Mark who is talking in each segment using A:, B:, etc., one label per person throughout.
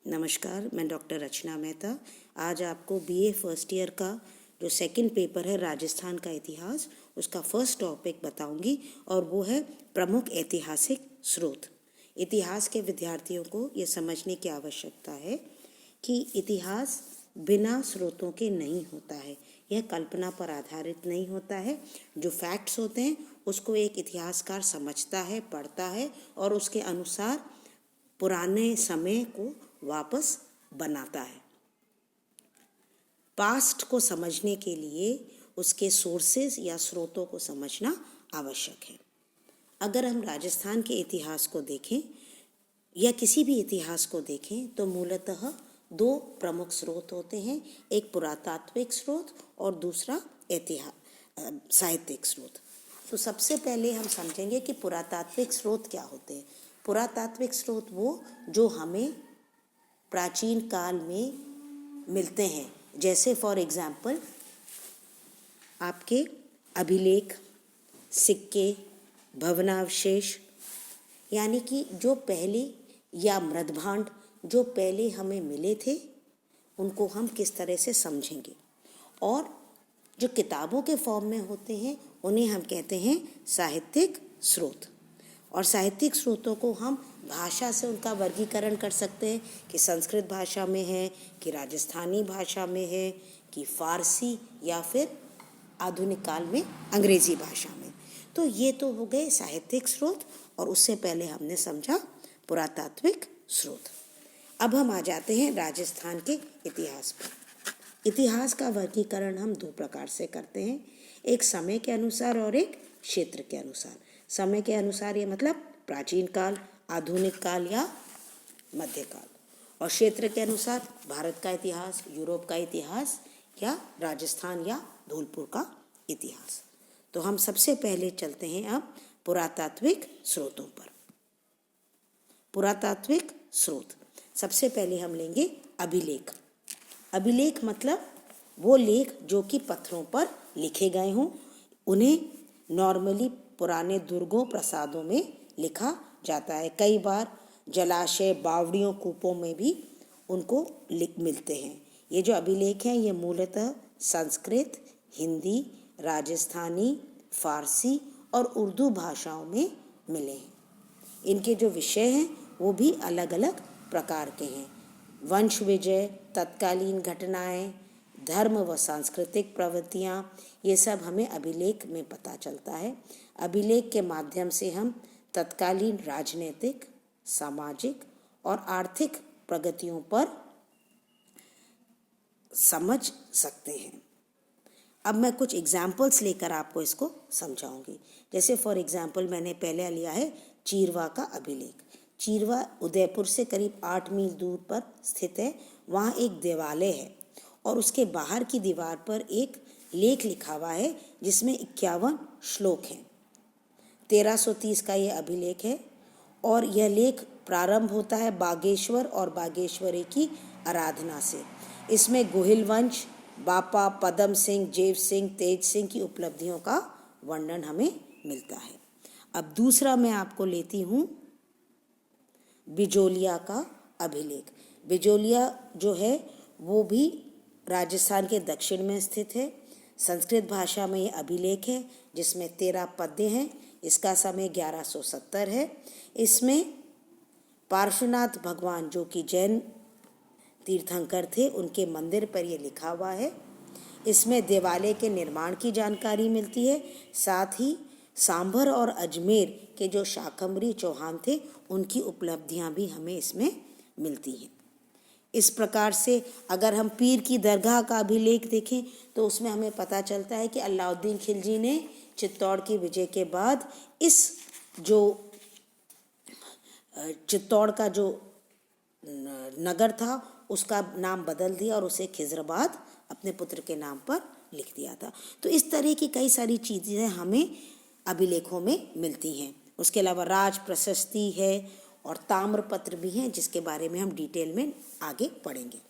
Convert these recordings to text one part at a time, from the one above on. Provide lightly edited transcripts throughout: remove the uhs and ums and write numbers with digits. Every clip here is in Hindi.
A: नमस्कार, मैं डॉक्टर रचना मेहता। आज आपको बीए फर्स्ट ईयर का जो सेकंड पेपर है राजस्थान का इतिहास, उसका फर्स्ट टॉपिक बताऊंगी और वो है प्रमुख ऐतिहासिक स्रोत। इतिहास के विद्यार्थियों को ये समझने की आवश्यकता है कि इतिहास बिना स्रोतों के नहीं होता है। यह कल्पना पर आधारित नहीं होता है। जो फैक्ट्स होते हैं उसको एक इतिहासकार समझता है, पढ़ता है और उसके अनुसार पुराने समय को वापस बनाता है। पास्ट को समझने के लिए उसके सोर्सेज या स्रोतों को समझना आवश्यक है। अगर हम राजस्थान के इतिहास को देखें या किसी भी इतिहास को देखें तो मूलतः दो प्रमुख स्रोत होते हैं, एक पुरातात्विक स्रोत और दूसरा साहित्यिक स्रोत। तो सबसे पहले हम समझेंगे कि पुरातात्विक स्रोत क्या होते हैं। पुरातात्विक स्रोत वो जो हमें प्राचीन काल में मिलते हैं, जैसे फॉर एग्जाम्पल आपके अभिलेख, सिक्के, भवनावशेष, यानी कि जो पहले या मृदभांड जो पहले हमें मिले थे उनको हम किस तरह से समझेंगे। और जो किताबों के फॉर्म में होते हैं उन्हें हम कहते हैं साहित्यिक स्रोत। और साहित्यिक स्रोतों को हम भाषा से उनका वर्गीकरण कर सकते हैं कि संस्कृत भाषा में है, कि राजस्थानी भाषा में है, कि फारसी या फिर आधुनिक काल में अंग्रेजी भाषा में। तो ये तो हो गए साहित्यिक स्रोत और उससे पहले हमने समझा पुरातात्विक स्रोत। अब हम आ जाते हैं राजस्थान के इतिहास पर। इतिहास का वर्गीकरण हम दो प्रकार से करते हैं, एक समय के अनुसार और एक क्षेत्र के अनुसार। समय के अनुसार ये मतलब प्राचीन काल, आधुनिक काल या मध्यकाल, और क्षेत्र के अनुसार भारत का इतिहास, यूरोप का इतिहास या राजस्थान या धौलपुर का इतिहास। तो हम सबसे पहले चलते हैं अब पुरातात्विक स्रोतों पर। पुरातात्विक स्रोत सबसे पहले हम लेंगे अभिलेख। अभिलेख मतलब वो लेख जो कि पत्थरों पर लिखे गए हों। उन्हें नॉर्मली पुराने दुर्गों, प्रासादों में लिखा जाता है। कई बार जलाशय, बावड़ियों, कूपों में भी उनको मिलते हैं। ये जो अभिलेख हैं ये मूलतः संस्कृत, हिंदी, राजस्थानी, फारसी और उर्दू भाषाओं में मिले हैं। इनके जो विषय हैं वो भी अलग अलग प्रकार के हैं। वंश विजय, तत्कालीन घटनाएं, धर्म व सांस्कृतिक प्रवृत्तियाँ, ये सब हमें अभिलेख में पता चलता है। अभिलेख के माध्यम से हम तत्कालीन राजनीतिक, सामाजिक और आर्थिक प्रगतियों पर समझ सकते हैं। अब मैं कुछ एग्जाम्पल्स लेकर आपको इसको समझाऊंगी। जैसे फॉर एग्जाम्पल मैंने पहले लिया है चीरवा का अभिलेख। चीरवा उदयपुर से करीब 8 मील दूर पर स्थित है। वहाँ एक देवालय है और उसके बाहर की दीवार पर एक लेख लिखा हुआ है जिसमें 51 श्लोक हैं। 1330 का ये अभिलेख है और यह लेख प्रारंभ होता है बागेश्वर और बागेश्वरी की आराधना से। इसमें गोहिल वंश, बापा, पदम सिंह, जेव सिंह, तेज सिंह की उपलब्धियों का वर्णन हमें मिलता है। अब दूसरा मैं आपको लेती हूँ बिजोलिया का अभिलेख। बिजोलिया जो है वो भी राजस्थान के दक्षिण में स्थित है। संस्कृत भाषा में ये अभिलेख है जिसमें 13 पद्य हैं। इसका समय 1170 है। इसमें पार्श्वनाथ भगवान जो कि जैन तीर्थंकर थे उनके मंदिर पर ये लिखा हुआ है। इसमें देवालय के निर्माण की जानकारी मिलती है। साथ ही सांभर और अजमेर के जो शाकंभरी चौहान थे उनकी उपलब्धियां भी हमें इसमें मिलती हैं। इस प्रकार से अगर हम पीर की दरगाह का अभिलेख देखें तो उसमें हमें पता चलता है कि अलाउद्दीन खिलजी ने चित्तौड़ की विजय के बाद इस जो चित्तौड़ का जो नगर था उसका नाम बदल दिया और उसे खिजराबाद अपने पुत्र के नाम पर लिख दिया था। तो इस तरह की कई सारी चीज़ें हमें अभिलेखों में मिलती हैं। उसके अलावा राज प्रशस्ति है और ताम्रपत्र भी हैं जिसके बारे में हम डिटेल में आगे पढ़ेंगे।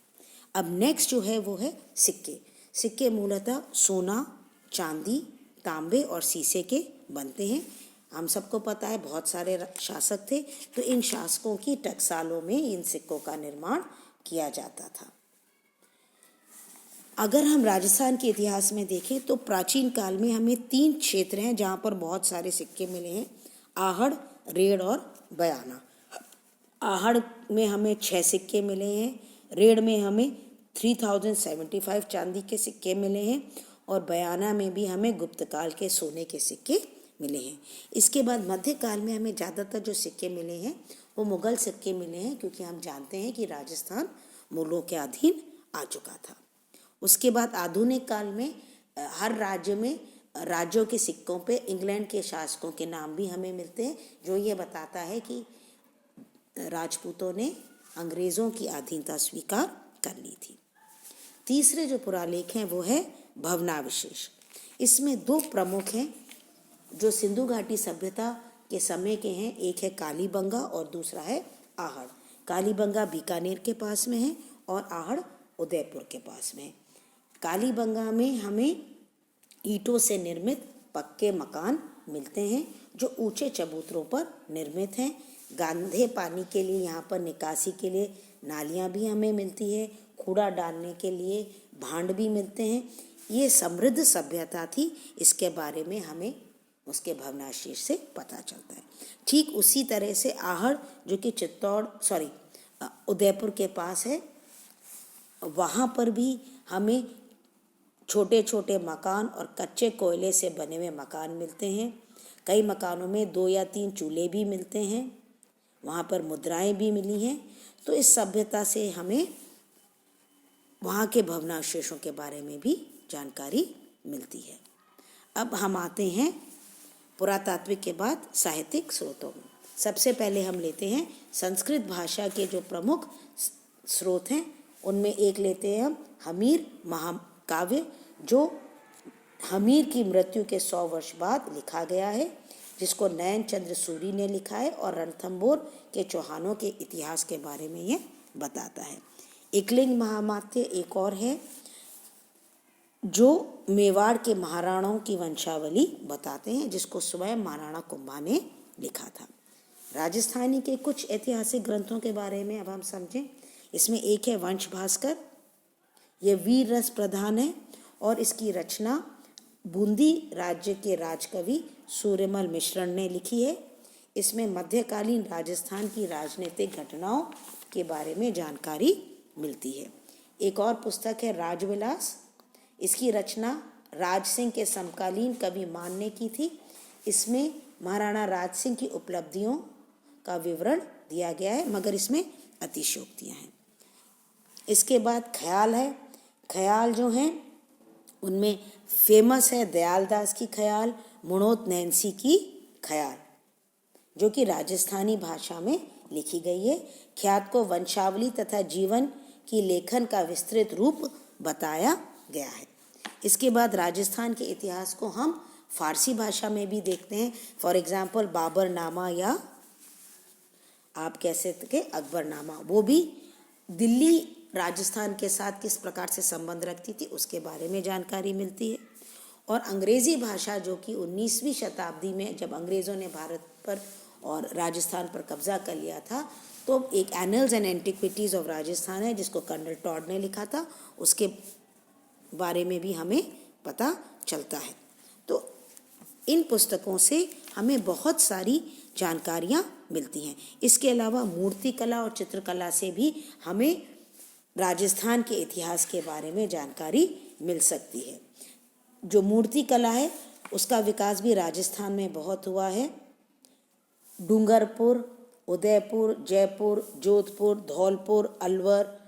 A: अब नेक्स्ट जो है वो है सिक्के। सिक्के मूलतः सोना, चांदी, तांबे और शीशे के बनते हैं। हम सबको पता है बहुत सारे शासक थे, तो इन शासकों की टकसालों में इन सिक्कों का निर्माण किया जाता था। अगर हम राजस्थान के इतिहास में देखें तो प्राचीन काल में हमें 3 क्षेत्र हैं जहाँ पर बहुत सारे सिक्के मिले हैं, आहड़, रेड़ और बयाना। आहड़ में हमें 6 सिक्के मिले हैं, रेड़ में हमें 3075 चांदी के सिक्के मिले हैं और बयाना में भी हमें गुप्त काल के सोने के सिक्के मिले हैं। इसके बाद मध्यकाल में हमें ज़्यादातर जो सिक्के मिले हैं वो मुगल सिक्के मिले हैं, क्योंकि हम जानते हैं कि राजस्थान मुगलों के अधीन आ चुका था। उसके बाद आधुनिक काल में हर राज्य में राज्यों के सिक्कों पे इंग्लैंड के शासकों के नाम भी हमें मिलते हैं, जो ये बताता है कि राजपूतों ने अंग्रेज़ों की अधीनता स्वीकार कर ली थी। तीसरे जो पुरालेख हैं वो है भवनावशेष। इसमें 2 प्रमुख हैं जो सिंधु घाटी सभ्यता के समय के हैं, एक है कालीबंगा और दूसरा है आहड़। कालीबंगा बीकानेर के पास में है और आहड़ उदयपुर के पास में है। कालीबंगा में हमें ईंटों से निर्मित पक्के मकान मिलते हैं जो ऊंचे चबूतरों पर निर्मित हैं। गंदे पानी के लिए यहाँ पर निकासी के लिए नालियाँ भी हमें मिलती है, कूड़ा डालने के लिए भांड भी मिलते हैं। ये समृद्ध सभ्यता थी, इसके बारे में हमें उसके भवनावशेष से पता चलता है। ठीक उसी तरह से आहड़ जो कि उदयपुर के पास है, वहाँ पर भी हमें छोटे छोटे मकान और कच्चे कोयले से बने हुए मकान मिलते हैं। कई मकानों में 2 या 3 चूल्हे भी मिलते हैं, वहाँ पर मुद्राएं भी मिली हैं। तो इस सभ्यता से हमें वहाँ के भवनावशेषों के बारे में भी जानकारी मिलती है। अब हम आते हैं पुरातात्विक के बाद साहित्यिक स्रोतों में। सबसे पहले हम लेते हैं संस्कृत भाषा के जो प्रमुख स्रोत हैं, उनमें एक लेते हैं हम हमीर महाकाव्य, जो हमीर की मृत्यु के 100 वर्ष बाद लिखा गया है, जिसको नयन चंद्र सूरी ने लिखा है और रणथंभौर के चौहानों के इतिहास के बारे में ये बताता है। एकलिंग महामात्य एक और है जो मेवाड़ के महाराणाओं की वंशावली बताते हैं, जिसको स्वयं महाराणा कुंभा ने लिखा था। राजस्थानी के कुछ ऐतिहासिक ग्रंथों के बारे में अब हम समझें। इसमें एक है वंश भास्कर, ये वीर रस प्रधान है और इसकी रचना बूंदी राज्य के राजकवि सूर्यमल मिश्रण ने लिखी है। इसमें मध्यकालीन राजस्थान की राजनीतिक घटनाओं के बारे में जानकारी मिलती है। एक और पुस्तक है राजविलास, इसकी रचना राज सिंह के समकालीन कवि मान ने की थी। इसमें महाराणा राज सिंह की उपलब्धियों का विवरण दिया गया है, मगर इसमें अतिशयोक्तियाँ हैं। इसके बाद ख्याल है। ख्याल जो हैं उनमें फेमस है दयालदास की ख्याल, मुणोत नैन्सी की ख्याल, जो कि राजस्थानी भाषा में लिखी गई है। ख्यात को वंशावली तथा जीवन की लेखन का विस्तृत रूप बताया गया है। इसके बाद राजस्थान के इतिहास को हम फारसी भाषा में भी देखते हैं। फॉर एग्जाम्पल बाबरनामा या आप कह सकते अकबरनामा, वो भी दिल्ली राजस्थान के साथ किस प्रकार से संबंध रखती थी उसके बारे में जानकारी मिलती है। और अंग्रेज़ी भाषा जो कि 19वीं शताब्दी में जब अंग्रेज़ों ने भारत पर और राजस्थान पर कब्जा कर लिया था, तो एक annuls and antiquities of Rajasthan है जिसको कर्नल टॉड ने लिखा था, उसके बारे में भी हमें पता चलता है। तो इन पुस्तकों से हमें बहुत सारी जानकारियाँ मिलती हैं। इसके अलावा मूर्तिकला और चित्रकला से भी हमें राजस्थान के इतिहास के बारे में जानकारी मिल सकती है। जो मूर्ति कला है उसका विकास भी राजस्थान में बहुत हुआ है। डूंगरपुर, उदयपुर, जयपुर, जोधपुर, धौलपुर, अलवर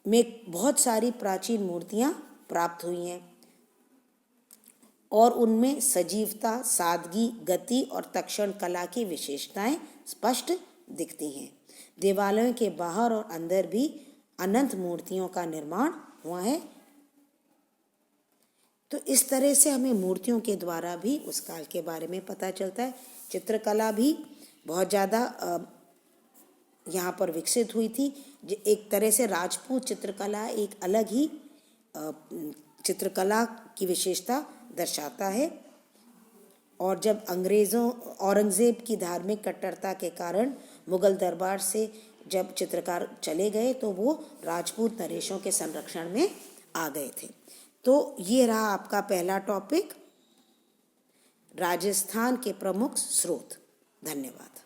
A: में बहुत सारी प्राचीन मूर्तियाँ प्राप्त हुई हैं और उनमें सजीवता, सादगी, गति और तक्षण कला की विशेषताएं स्पष्ट दिखती हैं। देवालयों के बाहर और अंदर भी अनंत मूर्तियों का निर्माण हुआ है। तो इस तरह से हमें मूर्तियों के द्वारा भी उस काल के बारे में पता चलता है। चित्रकला भी बहुत ज़्यादा यहाँ पर विकसित हुई थी। एक तरह से राजपूत चित्रकला एक अलग ही चित्रकला की विशेषता दर्शाता है और जब अंग्रेज़ों औरंगज़ेब की धार्मिक कट्टरता के कारण मुग़ल दरबार से जब चित्रकार चले गए तो वो राजपूत नरेशों के संरक्षण में आ गए थे। तो ये रहा आपका पहला टॉपिक, राजस्थान के प्रमुख स्रोत। धन्यवाद।